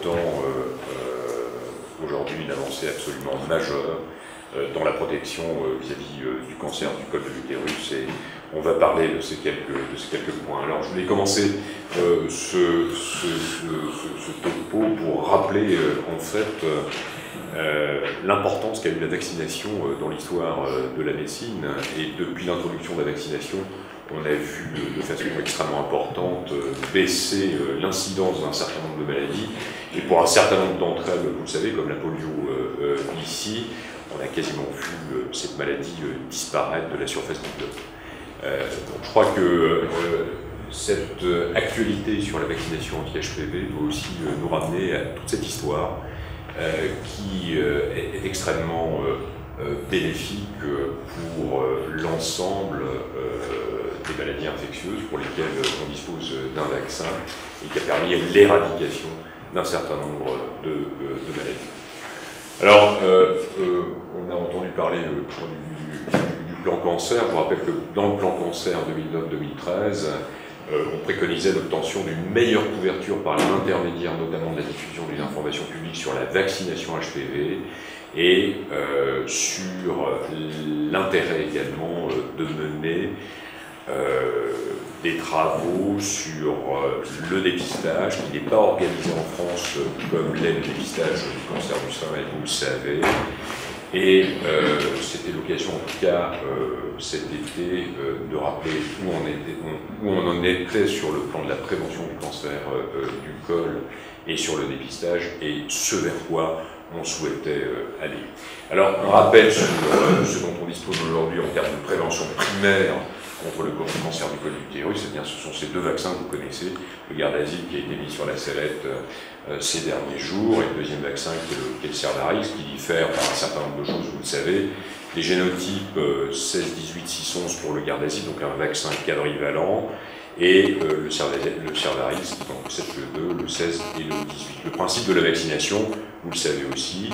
portant aujourd'hui une avancée absolument majeure dans la protection vis-à-vis du cancer du col de l'utérus, et on va parler de ces quelques points. Alors je voulais commencer ce topo pour rappeler en fait l'importance qu'a eu la vaccination dans l'histoire de la médecine, et depuis l'introduction de la vaccination, on a vu de façon extrêmement importante baisser l'incidence d'un certain nombre de maladies, et pour un certain nombre d'entre elles, vous le savez, comme la polio ici, on a quasiment vu cette maladie disparaître de la surface du globe. Donc je crois que cette actualité sur la vaccination anti-HPV doit aussi nous ramener à toute cette histoire qui est extrêmement bénéfique pour l'ensemble des maladies infectieuses pour lesquelles on dispose d'un vaccin, et qui a permis l'éradication d'un certain nombre de maladies. Alors, on a entendu parler du plan cancer. Je vous rappelle que dans le plan cancer 2009-2013, on préconisait l'obtention d'une meilleure couverture par l'intermédiaire notamment de la diffusion d'une information publique sur la vaccination HPV, et sur l'intérêt également de mener des travaux sur le dépistage, qui n'est pas organisé en France comme l'est le dépistage du cancer du sein, et vous le savez. Et c'était l'occasion, en tout cas, cet été, de rappeler où on en était sur le plan de la prévention du cancer du col et sur le dépistage, et ce vers quoi on souhaitait aller. Alors, un rappel sur ce dont on dispose aujourd'hui en termes de prévention primaire contre le cancer du col de l'utérus, eh bien, ce sont ces deux vaccins que vous connaissez, le Gardasil qui a été mis sur la sellette ces derniers jours, et le deuxième vaccin qui est le Cervarix, qui diffère par un certain nombre de choses, vous le savez, des génotypes 16, 18, 6, 11 pour le Gardasil, donc un vaccin quadrivalent, et le Cervarix qui en possède le 2, le 16 et le 18. Le principe de la vaccination, vous le savez aussi,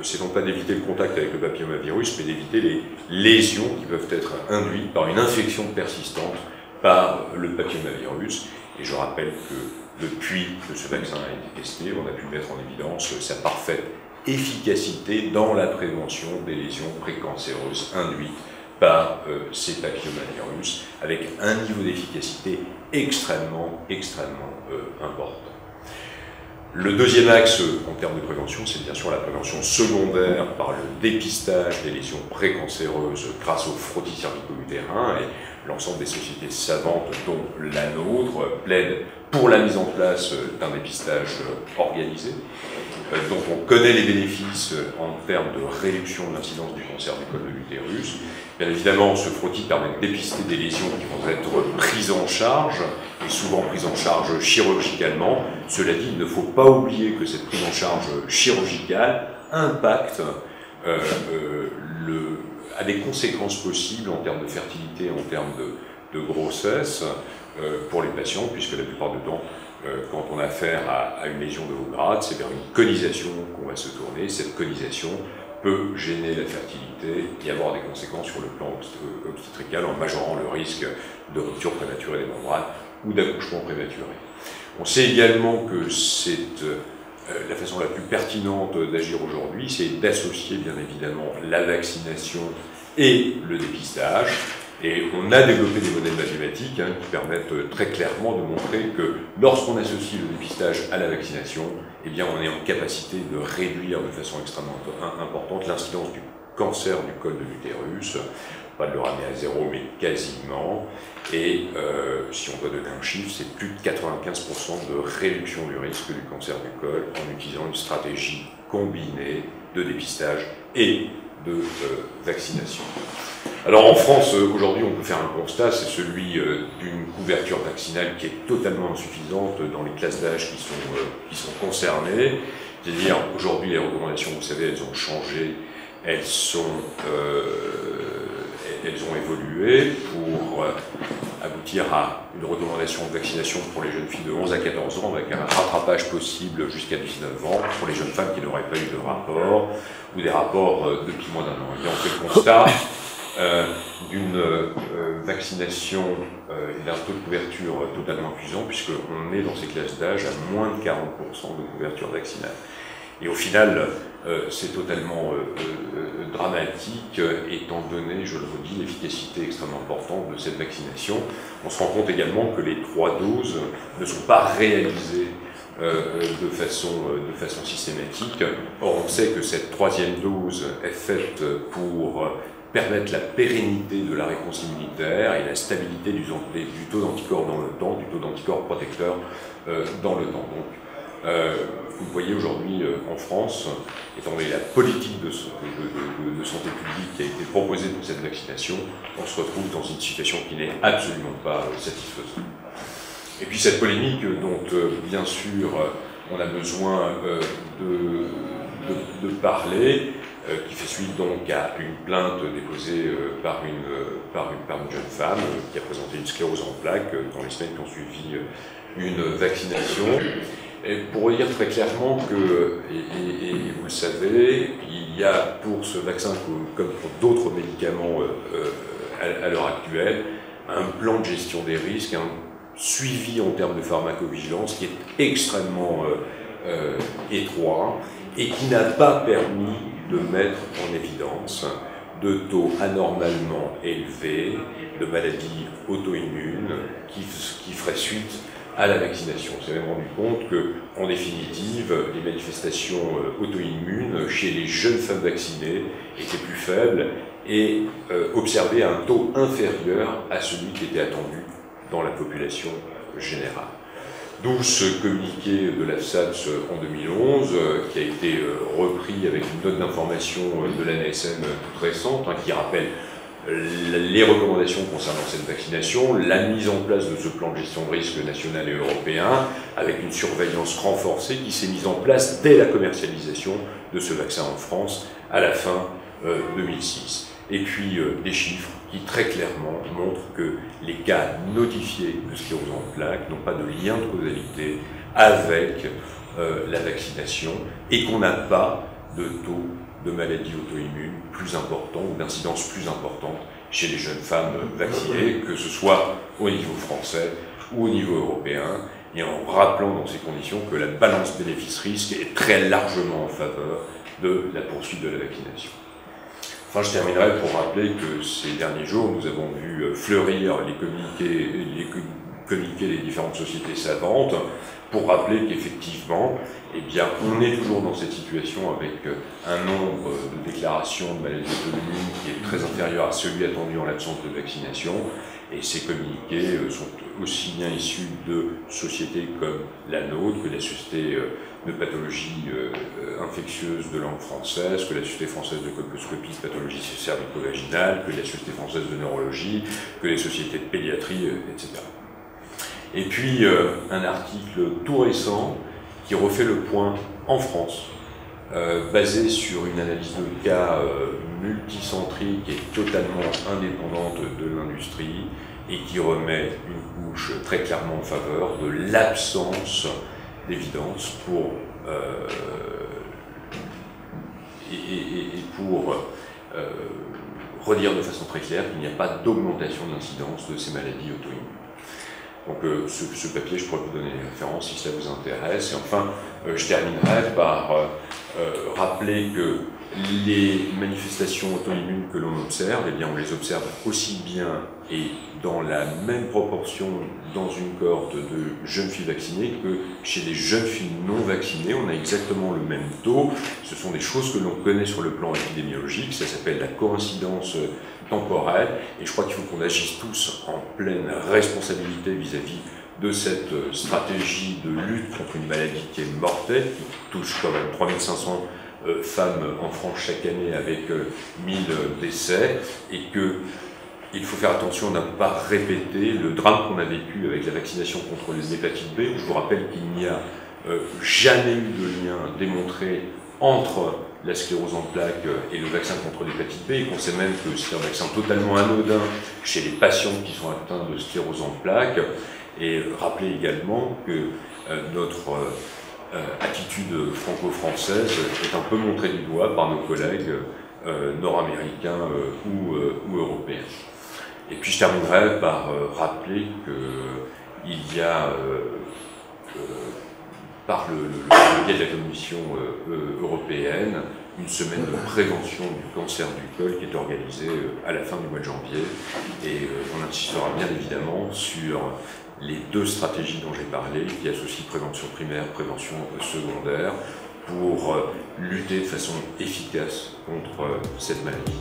c'est non pas d'éviter le contact avec le papillomavirus, mais d'éviter les lésions qui peuvent être induites par une infection persistante par le papillomavirus. Et je rappelle que depuis que ce vaccin a été testé, on a pu mettre en évidence sa parfaite efficacité dans la prévention des lésions précancéreuses induites par ces papillomavirus, avec un niveau d'efficacité extrêmement important. Le deuxième axe en termes de prévention, c'est bien sûr la prévention secondaire par le dépistage des lésions précancéreuses grâce au frottis cervico-utérin, et l'ensemble des sociétés savantes, dont la nôtre, plaident pour la mise en place d'un dépistage organisé, dont on connaît les bénéfices en termes de réduction de l'incidence du cancer du col de l'utérus. Bien évidemment, ce frottis permet de dépister des lésions qui vont être prises en charge, et souvent prises en charge chirurgicalement. Cela dit, il ne faut pas oublier que cette prise en charge chirurgicale impacte, a des conséquences possibles en termes de fertilité, en termes de grossesse pour les patients, puisque la plupart du temps, quand on a affaire à une lésion de haut grade, c'est vers une conisation qu'on va se tourner. Cette conisation peut gêner la fertilité et avoir des conséquences sur le plan obstétrical, en majorant le risque de rupture prématurée des membranes ou d'accouchement prématuré. On sait également que la façon la plus pertinente d'agir aujourd'hui, c'est d'associer bien évidemment la vaccination et le dépistage. Et on a développé des modèles mathématiques qui permettent très clairement de montrer que lorsqu'on associe le dépistage à la vaccination, eh bien on est en capacité de réduire de façon extrêmement importante l'incidence du cancer du col de l'utérus, pas de le ramener à zéro, mais quasiment. Et si on doit donner un chiffre, c'est plus de 95% de réduction du risque du cancer du col en utilisant une stratégie combinée de dépistage et de vaccination. Alors en France, aujourd'hui, on peut faire un constat, c'est celui d'une couverture vaccinale qui est totalement insuffisante dans les classes d'âge qui sont concernées. C'est-à-dire, aujourd'hui, les recommandations, vous savez, elles ont changé, elles ont évolué pour aboutir à une recommandation de vaccination pour les jeunes filles de 11 à 14 ans, avec un rattrapage possible jusqu'à 19 ans, pour les jeunes femmes qui n'auraient pas eu de rapport, ou des rapports depuis moins d'un an. Et on fait le constat d'une vaccination et d'un taux de couverture totalement épuisant, puisqu'on est dans ces classes d'âge à moins de 40% de couverture vaccinale. Et au final, c'est totalement dramatique, étant donné, je le redis, l'efficacité extrêmement importante de cette vaccination. On se rend compte également que les 3 doses ne sont pas réalisées de façon systématique. Or, on sait que cette 3e dose est faite pour permettre la pérennité de la réponse immunitaire et la stabilité du taux d'anticorps dans le temps, du taux d'anticorps protecteur dans le temps. Donc, vous voyez aujourd'hui en France, étant donné la politique de santé publique qui a été proposée pour cette vaccination, on se retrouve dans une situation qui n'est absolument pas satisfaisante. Et puis cette polémique dont, bien sûr, on a besoin de parler, qui fait suite donc à une plainte déposée par une jeune femme qui a présenté une sclérose en plaques dans les semaines qui ont suivi une vaccination. Et pour dire très clairement que, et vous le savez, il y a pour ce vaccin, comme pour d'autres médicaments à l'heure actuelle, un plan de gestion des risques, un suivi en termes de pharmacovigilance qui est extrêmement étroit et qui n'a pas permis de mettre en évidence de taux anormalement élevés de maladies auto-immunes qui feraient suite à la vaccination. On s'est même rendu compte que, en définitive, les manifestations auto-immunes chez les jeunes femmes vaccinées étaient plus faibles et observaient un taux inférieur à celui qui était attendu dans la population générale. D'où ce communiqué de l'AFSATS en 2011, qui a été repris avec une note d'information de l'ANSM toute récente, qui rappelle les recommandations concernant cette vaccination, la mise en place de ce plan de gestion de risque national et européen, avec une surveillance renforcée qui s'est mise en place dès la commercialisation de ce vaccin en France à la fin 2006. Et puis des chiffres qui très clairement montrent que les cas notifiés de sclérose en plaques n'ont pas de lien de causalité avec la vaccination et qu'on n'a pas de taux de maladies auto-immunes plus importants ou d'incidence plus importante chez les jeunes femmes vaccinées, que ce soit au niveau français ou au niveau européen, et en rappelant dans ces conditions que la balance bénéfice-risque est très largement en faveur de la poursuite de la vaccination. Enfin, je terminerai pour rappeler que ces derniers jours, nous avons vu fleurir les communiqués des différentes sociétés savantes pour rappeler qu'effectivement, eh bien, on est toujours dans cette situation avec un nombre de déclarations de maladies auto-immunes qui est très inférieur à celui attendu en l'absence de vaccination. Et ces communiqués sont aussi bien issus de sociétés comme la nôtre, que la Société de pathologie infectieuse de langue française, que la Société française de colposcopie de pathologie cervico-vaginale, que la Société française de neurologie, que les sociétés de pédiatrie, etc. Et puis un article tout récent qui refait le point en France, basé sur une analyse de cas multicentrique et totalement indépendante de l'industrie, et qui remet une couche très clairement en faveur de l'absence d'évidence pour redire de façon très claire qu'il n'y a pas d'augmentation de l'incidence de ces maladies auto-immunes. Donc ce papier, je pourrais vous donner les références si ça vous intéresse. Et enfin, je terminerai par rappeler que les manifestations auto-immunes que l'on observe, eh bien, on les observe aussi bien et dans la même proportion dans une cohorte de jeunes filles vaccinées que chez les jeunes filles non vaccinées. On a exactement le même taux. Ce sont des choses que l'on connaît sur le plan épidémiologique. Ça s'appelle la coïncidence temporelle. Et je crois qu'il faut qu'on agisse tous en pleine responsabilité vis-à-vis de cette stratégie de lutte contre une maladie qui est mortelle, qui touche quand même 3500 femmes en France chaque année avec 1000 décès, et qu'il faut faire attention à ne pas répéter le drame qu'on a vécu avec la vaccination contre les hépatites B. Je vous rappelle qu'il n'y a jamais eu de lien démontré entre la sclérose en plaques et le vaccin contre l'hépatite B, et qu'on sait même que c'est un vaccin totalement anodin chez les patients qui sont atteints de sclérose en plaques. Et rappeler également que notre attitude franco-française est un peu montrée du doigt par nos collègues nord-américains ou européens. Et puis je terminerai par rappeler qu'il y a, par le biais de la Commission européenne, une semaine de prévention du cancer du col qui est organisée à la fin du mois de janvier. Et on insistera bien évidemment sur les deux stratégies dont j'ai parlé, qui associent prévention primaire, prévention secondaire, pour lutter de façon efficace contre cette maladie.